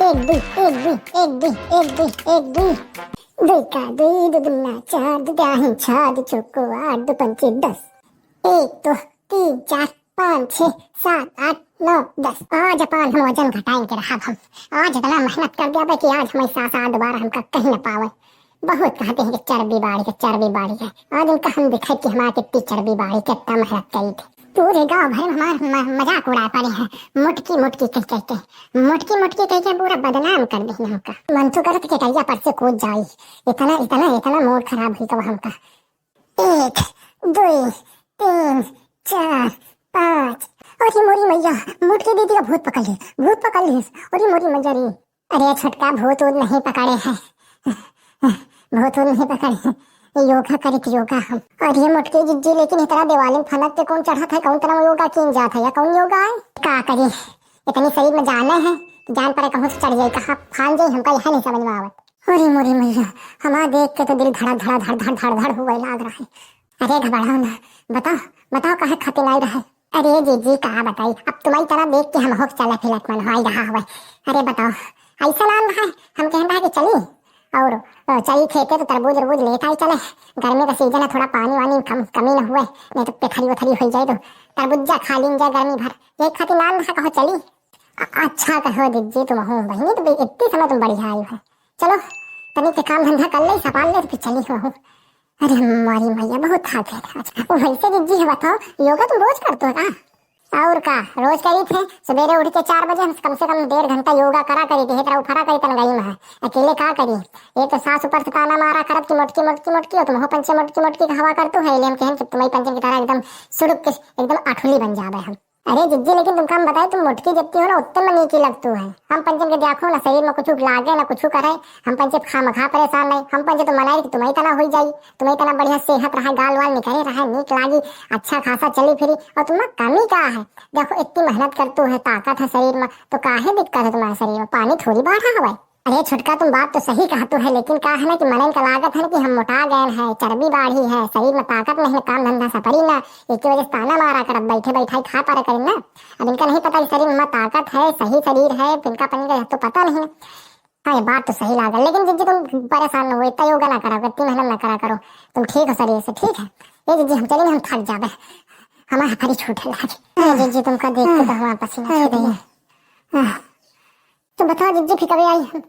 एक दुई एक दुई एक दुई एक दुई एक दुई दुई का दुई दो दुना चार दो त्याही छः दो चौको आठ दो पंचे 10 एक दो तीन चार पाँच छः सात आठ 9 10। आज अपन हम वजन घटाएंगे रहा हम। आज इतना मेहनत कर दिया कि आज हमारी सास दोबारा हमका कहीं न पावे। बहुत कहते हैं कि चर्बी बाड़ी है। आज उनका हम दिखाई कि हमारे कितनी चर्बी बाड़ी कितना मेहनत करी थी। पूरे गांव भर में हमारा मजाक उड़ा पड़े हैं। मुटकी मुटकी कह के पूरा बदनाम कर दी हमका। मन तो करत के कहिया पर से कूद जाई। इतना मूड खराब हुई तो हमका। 1 2 3 4 5। अरे मोरी मैया मुटकी दीदी का भूत पकड़ ली। अरे मोरी मैया रे। अरे छोटका भूत नहीं पकड़े हैं। भूत नहीं पकड़े। योगा करे कि योगा हम। अरे मुटकी जिज्जी लेकिन इतना दिवाली में फनक के कौन चढ़ा था, कौन तरह योगा किन जाता है या कौन योगा है का करे। इतनी शरीर में जाने है जान पर कहूँ से चढ़ जाए कहा फान जाए हमका यह नहीं समझ में आवत। अरे मोरी मैया हमारा देख के तो दिल धड़ धड़ हुआ लाग रहा है। अरे घबराओ ना, बताओ कहे खाते नहीं रहे। अरे जीजी कहा बताई, अब तुम्हारी तरह देख के हम हो चला फिलत मन हो रहा हुआ। अरे बताओ ऐसा नाम है हम कहना है कि चली और चली खेते तो तरबूज लेता ही चले। गर्मी का सीजन है, थोड़ा पानी वानी कमी न हुए, नहीं तो पेथरी वथरी हो जाए तो तरबूजा खा लीन जाए गर्मी भर। एक खातिर नाम है कहो चली। अच्छा कहो दीदी तुम हो बहनी तो इतनी समय तुम बढ़िया आई है। चलो तनी के काम धंधा कर ले सपाल ले तो फिर चली हो। अरे हमारी मैया बहुत थक गए आज। वैसे दीदी है बताओ योगा तुम रोज करते हो का? और का रोज करी थे। सवेरे उठ के 4 बजे हम कम से कम 1.5 घंटा योगा करा करी थी। तरह उठा करी तन गई मैं अकेले का करी। ये तो सास ऊपर से ताना मारा करत की मोटकी हो तुम हो पंचे मोटकी का हवा करतु है। हम कहें कि तुम्हारी पंचन की तरह एकदम सुड़क के एकदम आठुली बन जावे हम। अरे जिज्जी लेकिन तुमका हम बताए तुम मोटकी जितनी हो ना उतने में नीची लगतू है। हम पंचन के देखो ना शरीर में कुछ लागे ना कुछ करे। हम पंचे खामखा परेशान नहीं। हम पंचे तो मनाई कि तुम्हारी तना हो जाई, तुम्हारी तना बढ़िया सेहत रहे, गाल वाल निकले रहे, नीक लागी, अच्छा खासा चली फिरी। और तुम्हारा कमी क्या है? देखो इतनी मेहनत करतू है, ताकत है शरीर में, तो काहे दिक्कत है तुम्हारे शरीर में? पानी थोड़ी बढ़ा हुआ है। अरे छुटका तुम बात तो सही कहतू है, लेकिन क्या है ना कि मन का लागत है कि हम मोटा गए हैं, चर्बी बाढ़ी है, शरीर में ताकत नहीं है, काम धंधा सपरी ना, इसकी वजह से ताना मारा कर बैठे खा पा रहे करें ना। अब इनका नहीं पता कि शरीर में ताकत है, सही शरीर है, इनका पनी का तो पता नहीं है। हाँ ये बात तो सही लागल, लेकिन जिज्जी तुम परेशान न हो, इतना योगा ना करा, इतनी मेहनत ना करा करो। तुम ठीक हो शरीर से, ठीक है। ये जिज्जी हम चलेंगे, हम थक जावे, हमारा हथरी छूटे लागे। जिज्जी तुमका देख के तो हमारा पसीना छूट गया। तो बताओ जिज्जी फिर कभी आई?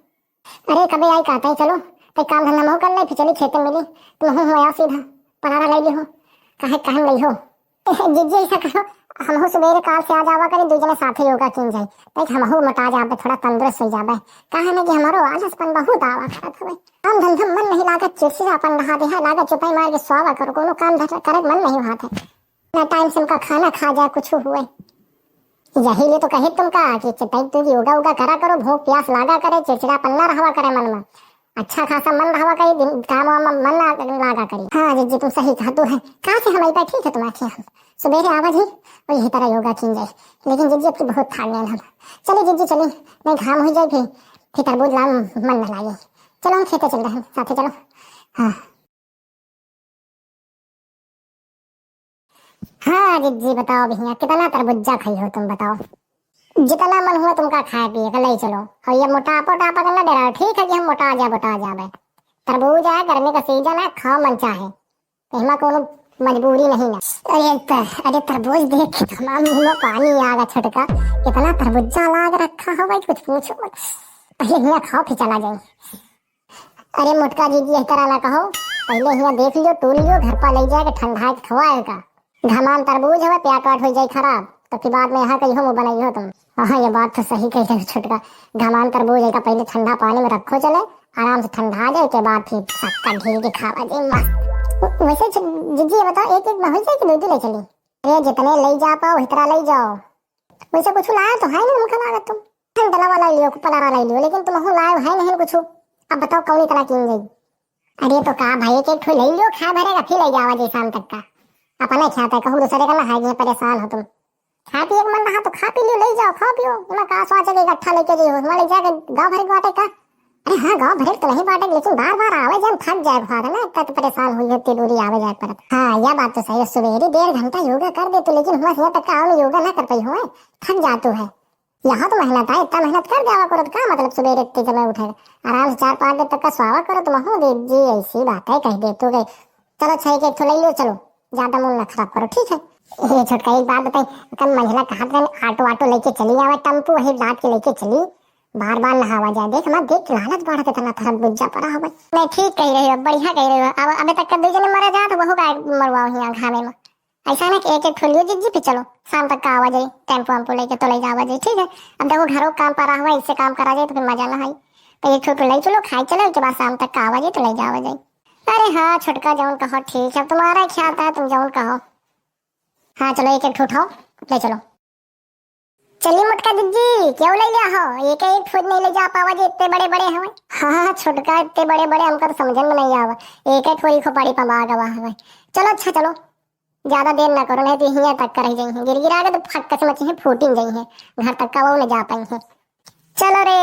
अरे कभी आई कहता है चलो तो काम धंधा में कर ले, फिर चली खेत में मिली तुम हो आया सीधा परारा ले ली हो कहे कहम गई हो। जिज्जी ऐसा करो हम हो सवेरे कार से आ जावा करे, 2 जने साथे योगा किन जाए तो हम हो मोटा जावे, थोड़ा तंदुरुस्त हो जावे। कहे ना कि हमारो आलसपन बहुत आवा करत हवे, काम धंधा मन नहीं लागत, चिड़चिड़ापन रहा दे है, लागत चुपाई मार के सोवा करो, कोनो काम करे मन नहीं होता है ना, टाइम से उनका खाना खा जाए कुछ हुए। यही लिए तो कहे तुमका कि तुम योगा वोगा करा करो, भूख प्यास लागा करे, चिड़चिड़ापन ना रहा करे मन में, अच्छा खासा मन रहा करे, काम वाम मन लागा करे। हाँ जिज्जी तुम सही कहतू है। कहाँ से हम आई ठीक है तुम्हारे हम सवेरे आवाज ही और यही तरह योगा की जाए, लेकिन जिज्जी अब बहुत थाक गए हम। चलिए जिज्जी चलिए, नहीं घाम हो जाए फिर तरबूज लाम मन न लागे। चलो हम खेते चल रहे हैं साथे, चलो। हाँ जिज्जी बताओ भैया कितना तरबूजा खाई हो तुम बताओ? जितना मन हुआ तुमका खाए पिए का ले चलो। और ये मोटापा का ना डरा, ठीक है कि हम मोटा आ जाए। तरबूज है, गर्मी का सीजन है, खाओ मन चाहे, इसमें कोनो मजबूरी नहीं ना। अरे तरबूज देख के तमाम मुंह में पानी आ गया छटका, कितना तरबूजा लाग रखा हो भाई कुछ पूछो मत। पहले यहाँ खाओ फिर चला जाए। अरे मोटका जीजी इस तरह ना कहो, पहले यहाँ देख लियो टूल लियो, घर पर ले जाके ठंडा के खवाएगा। घमान तरबूज है प्याट वाट हो जाए खराब तो फिर बाद में यहाँ कहीं हो बनाई हो तुम। हाँ ये बात तो सही कही है छुटका, घमान तरबूज है पहले ठंडा पानी में रखो, चले आराम से ठंडा आ जाए के बाद फिर सक्का ढील के खावा जाए मस्त। वैसे जिज्जी ये बताओ एक में हो जाए कि 2 ले चली? अरे जितने ले जा पाओ इतना ले जाओ। वैसे कुछ लाया तो है नहीं मुखा लागत, तुम डला वाला लियो पलारा ले लियो, लेकिन तुम हो लाए है नहीं कुछ। अब बताओ कौन इतना किन गई? अरे तो कहा भाई एक ठो ले लियो, खा भरेगा फिर ले जावा जे शाम तक का, अपने खाता है कहूँ दूसरे का ना है, परेशान हो तुम। खा पिए मन रहा तो खा पी लियो, ले जाओ खाओ पियो, मैं कहा सोच के इकट्ठा लेके जाइयो हमारे जाके गांव भर बांटे का। अरे हाँ गांव भर तो नहीं बांटे, लेकिन बार बार आवे जब थक जाए भार ना, इतना तो परेशान हुई होती दूरी आवे जाए पर। हाँ यह बात तो सही है, सवेरे 1.5 घंटा योगा कर दे तो, लेकिन हुआ यहाँ तक का योगा ना कर पाई हुआ, थक जातू है। यहाँ तो मेहनत है, इतना मेहनत कर देवा करो तो क्या मतलब सुबह इतने समय उठेगा, आराम से 4-5 दिन तक का स्वावा करो तुम हो देव जी, ऐसी बात है कह दे तो गई। चलो 6 के एक तो ले लो, चलो ज्यादा मूड ना खराब करो ठीक है। ये छोटका एक बात बताई, कल मंझला कहा था ऑटो ऑटो लेके चली आवा, टेम्पो वही लाद के लेके चली, बार बार नहावा जाए, देख मत देख लालच बढ़ के तना थरक बुझा पड़ा हो भाई। मैं ठीक कह रही हो, बढ़िया कह रही हो, अब अबे तक कर दीजिए मरा जा तो वह का मरवाओ यहाँ घामे में। ऐसा ना कि एक एक ठोलियो जिज्जी पे चलो, शाम तक का आवाजाई टेम्पो वम्पो लेके तो ले जावा जाए ठीक है। अब देखो घरों काम पड़ा हुआ, इससे काम करा जाए तो फिर मजा ना आई, तो एक ठोटो ले चलो खाई चलो, उसके बाद शाम तक का आवाजाई तो ले जावा जाए। अरे हाँ छोटका जौन कहो ठीक है, तुम्हारा ख्याल था तुम जौन कहो। हाँ चलो एक एक ठो उठाओ ले चलो। चलिए मोटका जिज्जी क्यों ले लिया हो, एक एक फुट नहीं ले जा पावा जी, इतने बड़े बड़े हवे। हाँ छोटका इतने बड़े बड़े हमको तो समझन में नहीं आवा, एक एक थोड़ी खोपड़ी पमा गवा हवे। चलो अच्छा चलो, ज्यादा देर ना करो नहीं तो यहीं तक कर जाइए, गिर गिरा के तो फटक से मची है फूटिंग गई है, घर तक का वो न जा पाई है। चलो रे